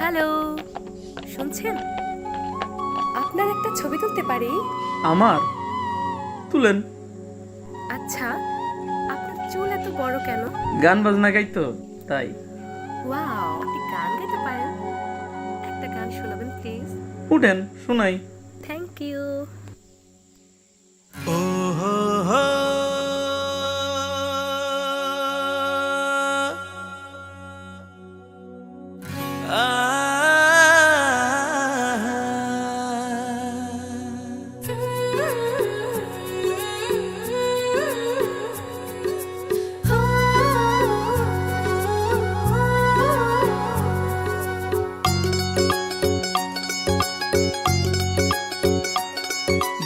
Hello, শুনছেন? আপনার একটা ছবি তুলতে পারি? আমার তুলেন। আচ্ছা, আপনার চুল এত বড় কেন? গান বাজনা গাইতো তাই। ওয়াও, আপনি গান গাইতে পারেন? একটা গান শোনাবেন প্লিজ? উঠেন শোনাই। Thank you. ও হো হো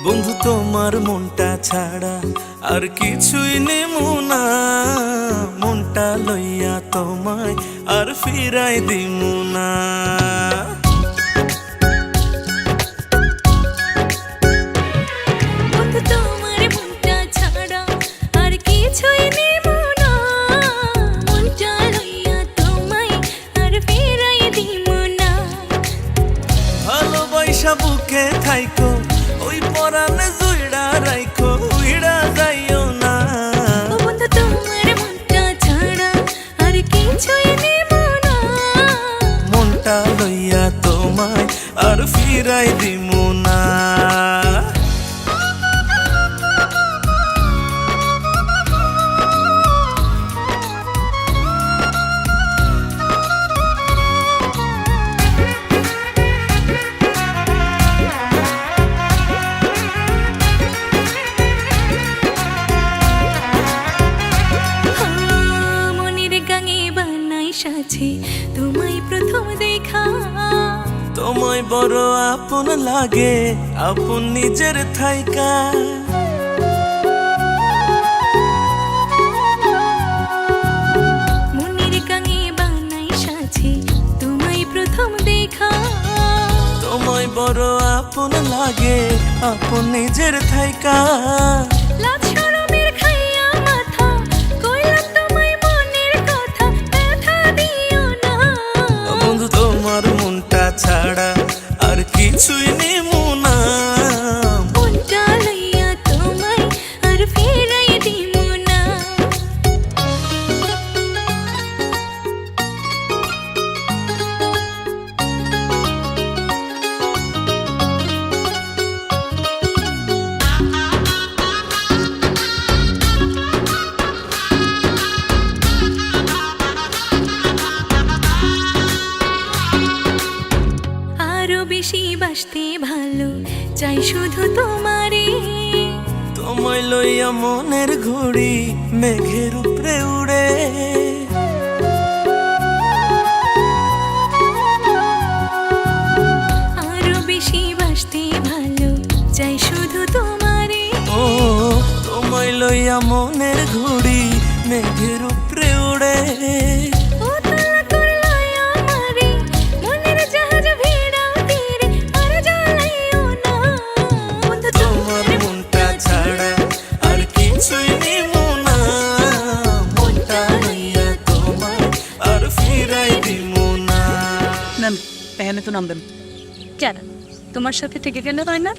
বন্ধু তোমার মনটা ছাড়া আর কিছুই নেমু না, মনটা লইয়া তোমায় আর ফিরাই দিমু না। বন্ধু তোমার মনটা ছাড়া আর কিছুই নেব না, মনটা লইয়া তোমায় আর ফিরাই দিব না। ভালোবাসা বুকে থাইকো, ওই পরাণে জুইড়া রাইখো, উইড়া যাইও না। ও বন্ধু তোমার মনটা ছাড়া আর কিছুই নেব না, মনটা লইয়া তোমায় আর ফিরাই দিমু না। মনের গাঙে বানাই সাজে তোমায় প্রথম দেখা, তোমায় বড় আপন লাগে, আপন নিজের থাইকা। মনের গাঙে বানাই সাজে তোমায় প্রথম দেখা, তোমায় বড় আপন লাগে, আপন নিজের থাইকা। লাজ শরমের খাইয়া মাথা, কইলাম তোমায় মনের কথা, ব্যথা দিও না। বন্ধু তোমার মনটা ছাড়া আর কিছুই নেমু না, মনটা লইয়া তোমায় আর ফিরাই দিব না। আরো বেশি বাসতে ভালো চাই শুধু তোমারে, তোমায় লইয়া মনের ঘুড়ি মেঘের উপরে উড়ে। আরো বেশি বাসতে ভালো চাই শুধু তোমারে। ও তোমায় লইয়া মনের ঘুড়ি মেঘের উপরে উড়ে। ও তালা করলো আমারে, মনের জাহাজ ভিড়াও তীরে, আর জ্বালাইও না। বন্ধু তোমার মনটা ছাড়া আর কিছুই নেমু না, মনটা লইয়া তোমায় আর ফিরাই দিমু না। নেন এখানে তো নাম দেন। কেন, তোমার সাথে থেকে গেলে হয় না?